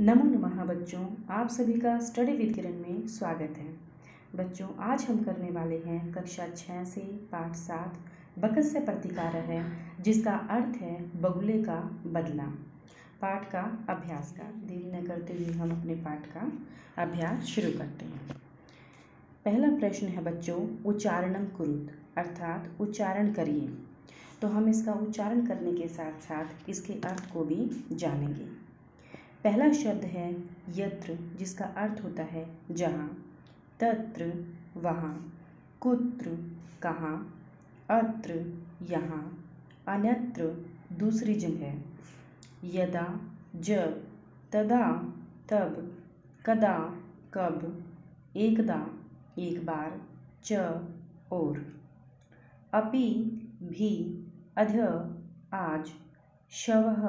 नमो नमः बच्चों, आप सभी का स्टडी विद किरण में स्वागत है। बच्चों, आज हम करने वाले हैं कक्षा 6 से पाठ 7 बकस से प्रतिकार है, जिसका अर्थ है बगुले का बदला। पाठ का अभ्यास का देरी न करते हुए हम अपने पाठ का अभ्यास शुरू करते हैं। पहला प्रश्न है बच्चों, उच्चारणम कुरुत, अर्थात उच्चारण करिए। तो हम इसका उच्चारण करने के साथ साथ इसके अर्थ को भी जानेंगे। पहला शब्द है यत्र, जिसका अर्थ होता है जहाँ, तत्र वहाँ, कुत्र कहाँ, अत्र यहाँ, अन्यत्र दूसरी जगह, यदा जब, तदा तब, कदा कब, एकदा एक बार, च और, अपि भी, अध आज, शवः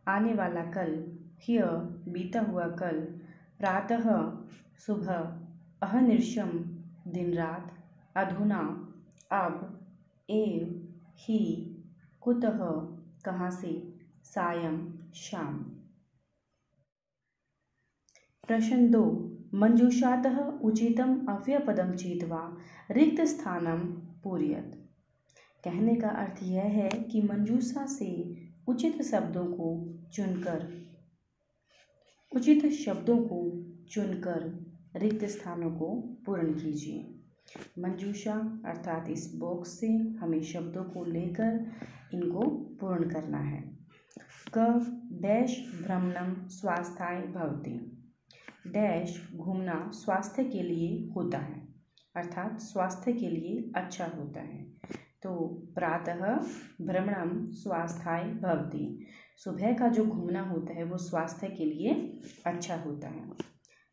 आने वाला कल, ह्य बीता हुआ कल, प्रातः सुबह, अहर्निशम दिन रात, अधुना अब, एव ही, कुतः कहाँ से, सायं शाम। प्रश्न 2, मंजूषातः उचितम अव्ययपदम चीत्वा रिक्त स्थानम पूरयत। कहने का अर्थ यह है कि मंजूषा से उचित शब्दों को चुनकर रिक्त स्थानों को पूर्ण कीजिए। मंजूषा अर्थात इस बॉक्स से हमें शब्दों को लेकर इनको पूर्ण करना है। क डैश भ्रमणम स्वास्थ्याय भवति, डैश घूमना स्वास्थ्य के लिए होता है, अर्थात स्वास्थ्य के लिए अच्छा होता है। तो प्रातः भ्रमणम स्वास्थ्याय भवति, सुबह का जो घूमना होता है वो स्वास्थ्य के लिए अच्छा होता है।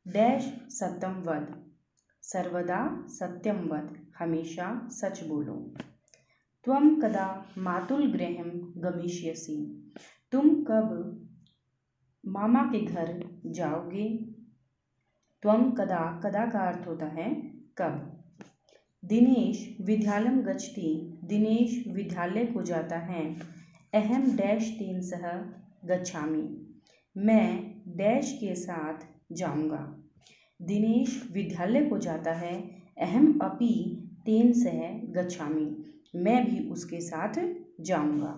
डैश सत्यम वद, सर्वदा सत्यम वद, हमेशा सच बोलो। त्वं कदा मातुल गृहं गमिष्यसि, तुम कब मामा के घर जाओगे। त्वं कदा, कदा का अर्थ होता है कब। दिनेश विद्यालयं गच्छति, दिनेश विद्यालय को जाता है। अहम डैश तेन सह गच्छामि, मैं डैश के साथ जाऊंगा। दिनेश विद्यालय को जाता है। अहम अपि तेन सह गच्छामि, मैं भी उसके साथ जाऊंगा।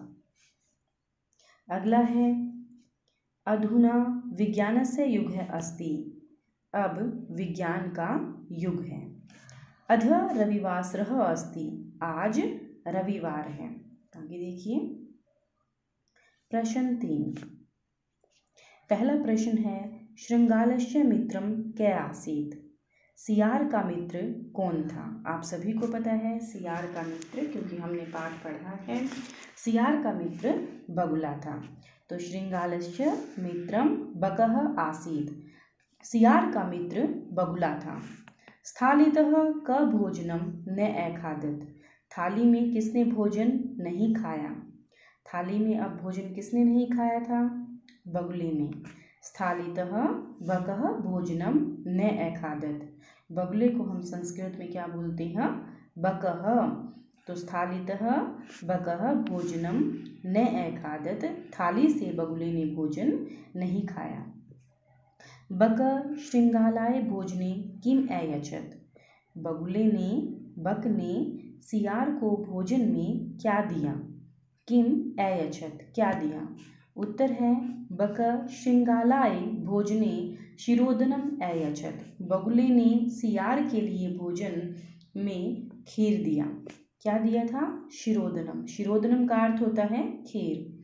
अगला है अधुना विज्ञानस्य युगः अस्ति, अब विज्ञान का युग है। अद्य रविवासरः अस्ति, आज रविवार है। आगे देखिए प्रश्न 3। पहला प्रश्न है श्रृंगालस्य मित्रम कै आसीत्, सियार का मित्र कौन था। आप सभी को पता है सियार का मित्र, क्योंकि हमने पाठ पढ़ा है। सियार का मित्र बगुला था। तो श्रृंगालस्य मित्रम बकः आसीत्, सियार का मित्र बगुला था। स्थालितः क भोजनम न अखादत, थाली में किसने भोजन नहीं खाया। थाली में अब भोजन किसने नहीं खाया था, बगुले ने। स्थालितः बकः भोजनम न अखादत, बगुले को हम संस्कृत में क्या बोलते हैं, बकः। तो स्थालितः बकः भोजनम न अखादत, थाली से बगुले ने भोजन नहीं खाया। बक श्रृंगालाय भोजने किम अयच्छत, बक ने सियार को भोजन में क्या दिया। किम अयच्छत, क्या दिया। उत्तर है बक श्रृंगालाय भोजने शिरोदनम अयच्छत, बगुले ने सियार के लिए भोजन में खीर दिया। क्या दिया था, शिरोदनम। शिरोदनम का अर्थ होता है खीर।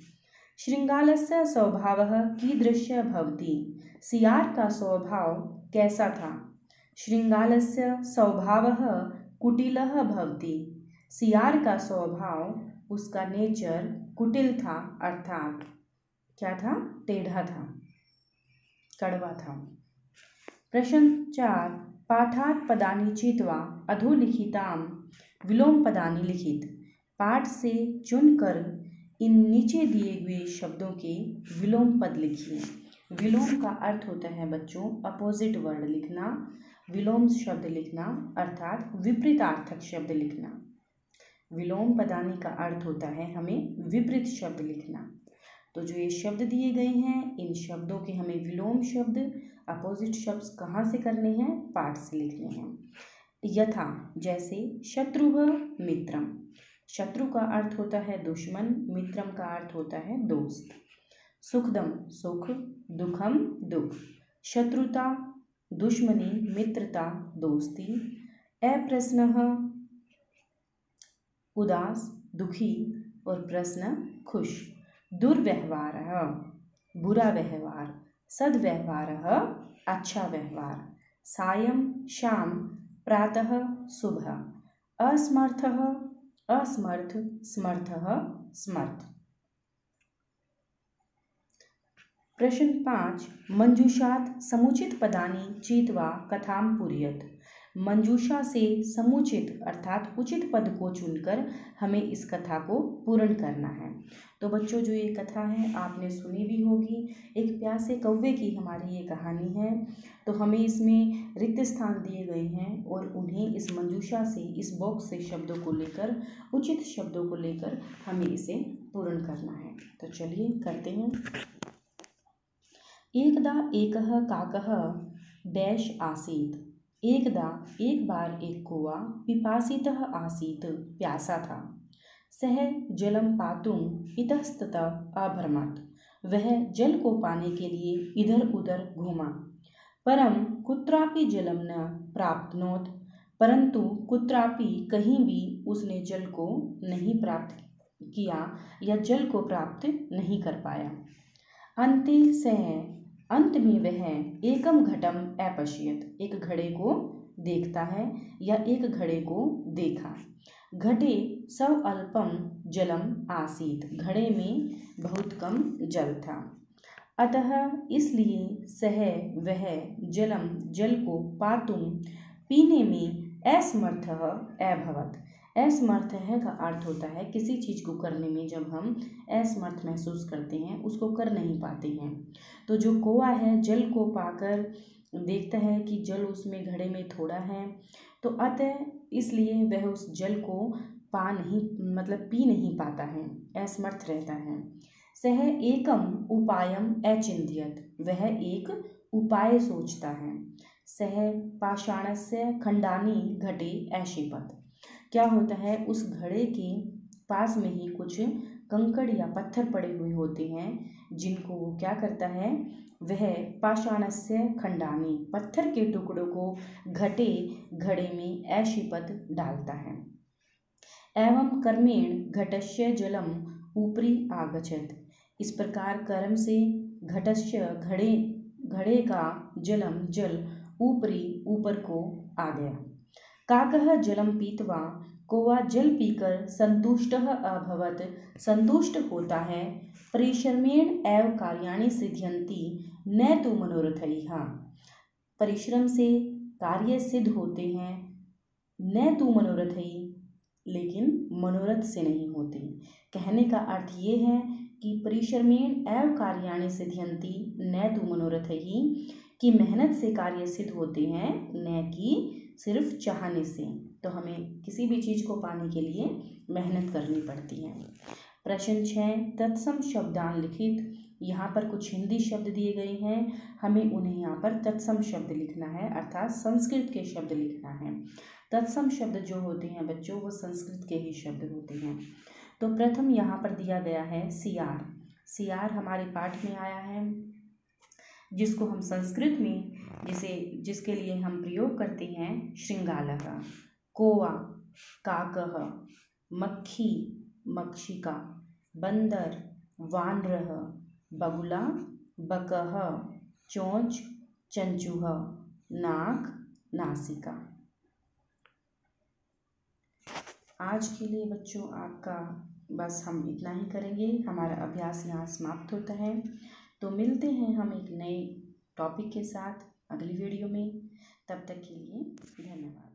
श्रृंगालस्य स्वभावः कीदृशः भवति, सियार का स्वभाव कैसा था। श्रृंगालस्य स्वभावः कुटिलः भवति, सियार का स्वभाव, उसका नेचर कुटिल था, अर्थात क्या था, टेढ़ा था, कड़वा था। प्रश्न 4, पाठात् पदानि चित्वा अधोलिखितां विलोम पदानि लिखित, पाठ से चुनकर इन नीचे दिए हुए शब्दों के विलोम पद लिखिए। विलोम का अर्थ होता है बच्चों अपोजिट वर्ड लिखना, विलोम शब्द लिखना अर्थात विपरीतार्थक शब्द लिखना। विलोम पदानि का अर्थ होता है हमें विपरीत शब्द लिखना। तो जो ये शब्द दिए गए हैं, इन शब्दों के हमें विलोम शब्द, अपोजिट शब्द कहाँ से करने हैं? पाठ से लिखने हैं। यथा, जैसे शत्रुः मित्रम। शत्रु का अर्थ होता है दुश्मन, मित्रम का अर्थ होता है दोस्त। सुखदम सुख, दुखम दुख। शत्रुता दुश्मनी, मित्रता दोस्ती। अप्रसन्नः उदास दुखी और प्रसन्न खुश। दुर्व्यवहारः बुरा व्यवहार, सद्व्यवहारः अच्छा व्यवहार। सायं शाम, प्रातः सुबह। असमर्थः असमर्थ, समर्थः समर्थ। प्रश्न 5, मंजूषात् समुचित पदानि चित्वा कथां पूरयेत्। मंजूषा से समुचित अर्थात उचित पद को चुनकर हमें इस कथा को पूर्ण करना है। तो बच्चों, जो ये कथा है आपने सुनी भी होगी। एक प्यासे कौवे की हमारी ये कहानी है। तो हमें इसमें रिक्त स्थान दिए गए हैं और उन्हें इस मंजूषा से, इस बॉक्स से शब्दों को लेकर, उचित शब्दों को लेकर हमें इसे पूर्ण करना है। तो चलिए करते हैं। एकदा एकः काकः डैश आसीत्। एकदा एक बार एक कौवा पिपासितः आसीत्, प्यासा था। सः जलं पातुम् इतस्ततः अभ्रमत्। वह जल को पाने के लिए इधर उधर घूमा। परम कुत्रापि जलं न प्राप्नोत्। परंतु कुत्रापि कहीं भी उसने जल को नहीं प्राप्त किया या जल को प्राप्त नहीं कर पाया। अंत में वह एकम घटम अपश्यत। एक घड़े को देखता है या एक घड़े को देखा। घटे सव अल्पम जलम आसीत। घड़े में बहुत कम जल था। अतः इसलिए सह वह जलम जल को पातुम पीने में असमर्थः अभवत्। असमर्थ है का अर्थ होता है किसी चीज़ को करने में जब हम असमर्थ महसूस करते हैं, उसको कर नहीं पाते हैं। तो जो कौवा है जल को पाकर देखता है कि जल उसमें घड़े में थोड़ा है, तो अतः इसलिए वह उस जल को पी नहीं पाता है, असमर्थ रहता है। सह एकम उपायम अचिंत्यत। वह एक उपाय सोचता है। सह पाषाणस्य खंडानि घटे अक्षिपत। क्या होता है, उस घड़े के पास में ही कुछ कंकड़ या पत्थर पड़े हुए होते हैं, जिनको वो क्या करता है, वह पाषाणस्य खंडानि पत्थर के टुकड़ों को घड़े में अक्षिपत डालता है। एवं कर्मेण घटस्य जलम ऊपरी आगच्छत। इस प्रकार कर्म से घटस्य घड़े का जल ऊपर को आ गया। काकः जलम पीत्वा। कौवा जल पीकर संतुष्टः अभवत्। संतुष्ट होता है। परिश्रमेण एव कार्याणि सिद्ध्यन्ति न तु मनोरथैः। परिश्रम से कार्य सिद्ध होते हैं, न तु मनोरथैः, लेकिन मनोरथ से नहीं होते। कहने का अर्थ ये है कि परिश्रमेण एव कार्याणि सिद्ध्यन्ति न तु मनोरथैः, कि मेहनत से कार्य सिद्ध होते हैं, न कि सिर्फ चाहने से। तो हमें किसी भी चीज़ को पाने के लिए मेहनत करनी पड़ती है। प्रश्न 6, तत्सम शब्दान लिखित। यहाँ पर कुछ हिंदी शब्द दिए गए हैं, हमें उन्हें यहाँ पर तत्सम शब्द लिखना है, अर्थात संस्कृत के शब्द लिखना है। तत्सम शब्द जो होते हैं बच्चों, वो संस्कृत के ही शब्द होते हैं। तो प्रथम यहाँ पर दिया गया है सियार। सियार हमारे पाठ में आया है, जिसको हम संस्कृत में जिसके लिए हम प्रयोग करते हैं श्रृंगालः। कौवा, काकः, मक्खी, मक्षिका, बंदर, वानरः, बगुला, बकः, चोंच, चंचूह, नाक, नासिका। आज के लिए बच्चों आपका बस हम इतना ही करेंगे। हमारा अभ्यास यहाँ समाप्त होता है। तो मिलते हैं हम एक नए टॉपिक के साथ अगली वीडियो में। तब तक के लिए धन्यवाद।